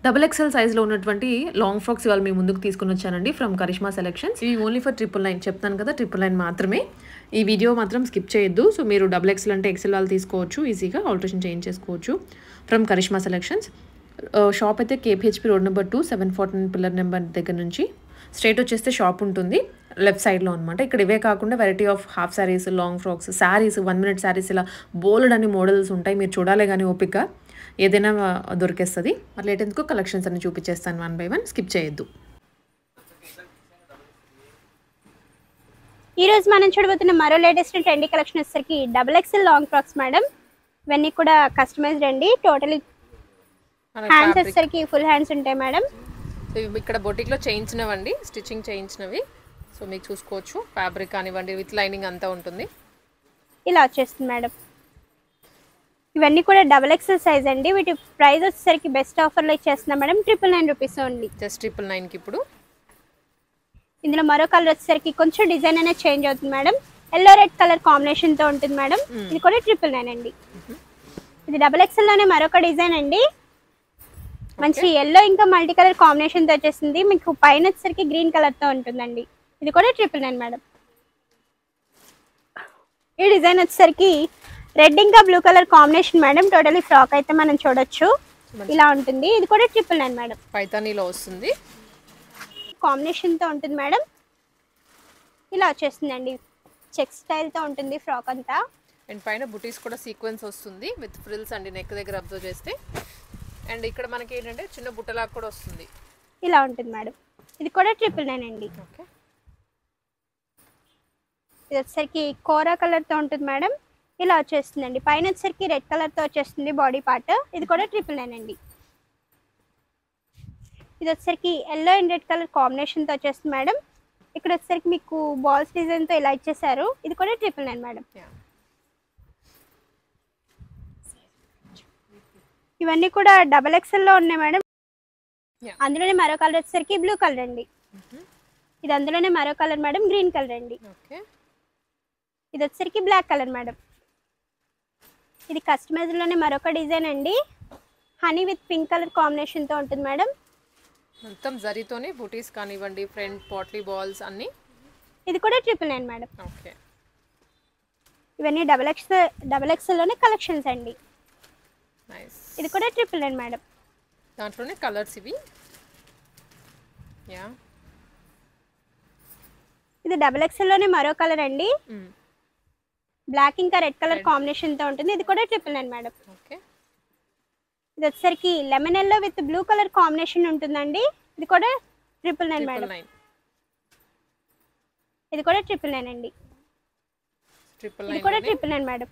Double XL సైజ్లో ఉన్నటువంటి long frocks ఇవాళ మీ ముందుకు తీసుకుని వచ్చానండి ఫ్రమ్ కరిష్మా సెలెక్షన్స్. ఇవి ఓన్లీ ఫర్ 999 చెప్తాను కదా, 999 మాత్రమే. ఈ వీడియో మాత్రం స్కిప్ చేయొద్దు. సో మీరు డబుల్ ఎక్సెల్ అంటే ఎక్సెల్ వాళ్ళు తీసుకోవచ్చు, ఈజీగా ఆల్టరేషన్ చేయించేసుకోవచ్చు ఫ్రమ్ కరిష్మా సెలెక్షన్స్. షాప్ అయితే KPHB road number 2, 749 pillar number దగ్గర నుంచి స్ట్రైట్ వచ్చేస్తే షాప్ ఉంటుంది లెఫ్ట్ సైడ్లో అనమాట. ఇక్కడ ఇవే కాకుండా variety of half saris, long frocks, saris, 1 minute saris, ఇలా బోల్డ్ అని మోడల్స్ ఉంటాయి. మీరు చూడాలి కానీ ఓపిక ఏదైనా దొరికేస్తుంది. మరి లేట్ ఎందుకు కలెక్షన్స్ అన్ని చూపించేస్తాను 1 by 1, స్కిప్ చేయొద్దు. ఈరోజు మనం చూడబోతున్న మరో లేటెస్ట్ ట్రెండీ కలెక్షన్ వచ్చేసరికి double XL long frocks madam. ఇవన్నీ కూడా కస్టమైజ్డ్ అండి. టోటలీ హ్యాండ్స్ వచ్చేసరికి ఫుల్ హ్యాండ్స్ ఉంటాయి మేడం. సో ఇక్కడ బొటిక్లో చేయించినవండి, స్టిచ్చింగ్ చేయించినవి. సో మీకు చూసుకోవచ్చు, ఫ్యాబ్రిక్ కానివ్వండి విత్ లైనింగ్ అంతా ఉంటుంది. ఇలా వచ్చేస్తుంది మేడం. ఇవన్నీ కూడా డబుల్ ఎక్సెల్ సైజ్ అండి. వీటి ప్రైస్ వచ్చేసరికి బెస్ట్ ఆఫర్లో ఇచ్చేస్తున్నాం మేడం, 999 రూపీస్ ఓన్లీ. జస్ట్ 999కి ఇప్పుడు. ఇందులో మరో కలర్ వచ్చేసరికి కొంచెం డిజైన్ అనేది చేంజ్ అవుతుంది మేడం. ఎల్లో రెడ్ కలర్ కాంబినేషన్తో ఉంటుంది మేడం. ఇది కూడా 999 అండి. ఇది డబుల్ ఎక్సెల్లోనే మరొక డిజైన్ అండి. మంచి ఎల్లో ఇంకా మల్టీ కలర్ కాంబినేషన్తో వచ్చేసింది. మీకు పైన వచ్చేసరికి గ్రీన్ కలర్తో ఉంటుందండి. ఇది కూడా 999 మేడం. ఈ డిజైన్ వచ్చేసరికి రెడ్ ఇంకా blue colour combination madam. Totally frock అయితే మనం చూడొచ్చు, ఇలా ఉంటుంది. ఇది కూడా 999 మేడం. పైతానీలో వస్తుంది, కాంబినేషన్తో ఉంటుంది మేడం. ఇలా వచ్చేస్తుందండి, చెక్ స్టైల్తో ఉంటుంది ఫ్రాక్ అంతా. అండ్ పైన బుటీస్ కూడా సీక్వెన్స్ వస్తుంది విత్ ఫ్రిల్స్ అండి, నెక్ దగ్గర అబ్జర్వ్ చేస్తే. అండ్ ఇక్కడ మనకి ఏంటంటే చిన్న బుట్టలాగా కూడా వస్తుంది, ఇలా ఉంటుంది మేడం. ఇది కూడా 999 అండి. ఓకే. ఇది వచ్చేసరికి కోరా కలర్తో ఉంటుంది మేడం. ఇలా వచ్చేస్తుందండి. పైన వచ్చేసరికి రెడ్ కలర్తో వచ్చేస్తుంది బాడీ పార్ట్. ఇది కూడా 999 అండి. ఇది వచ్చేసరికి ఎల్లో అండ్ రెడ్ కలర్ కాంబినేషన్తో వచ్చేస్తుంది మేడం. ఇక్కడ వచ్చేసరికి మీకు బాల్స్ డిజైన్తో ఇలా ఇచ్చేసారు. ఇది కూడా 999 మేడం. ఇవన్నీ కూడా డబల్ ఎక్సెల్లో ఉన్నాయి మేడం. అందులోనే మరో కలర్ వచ్చేసరికి బ్లూ కలర్ అండి. ఇది అందులోనే మరో కలర్ మేడం, గ్రీన్ కలర్ అండి. ఇది వచ్చేసరికి బ్లాక్ కలర్ మేడం. ఇది కస్టమైజ్లోనే మరొక డిజైన్ అండి. హనీ విత్ పింక్ కలర్ కాంబినేషన్తో ఉంటుంది మేడం. మొత్తం జరీతోనే బూటీస్ కానివ్వండి, ఫ్రంట్ పాట్లీ బాల్స్ అన్ని. ఇది కూడా 999 మేడం. ఓకే. ఇవన్నీ డబల్ ఎక్సెల్లోనే కలెక్షన్స్ అండి. నైస్. ఇది కూడా 999 మేడం. దాంట్లోనే కలర్స్ ఇవి. యా, ఇది డబల్ ఎక్సెల్లోనే మరో కలర్ అండి. బ్లాక్ ఇంకా రెడ్ కలర్ కాంబినేషన్తో ఉంటుంది. ఇది కూడా 999 మేడం. ఓకే. ఇది వచ్చేసరికి lemon yellow with blue colour combination ఉంటుందండి. ఇది కూడా 999 మేడం. ఇది కూడా 999 అండి. ఇది కూడా 999 మేడం.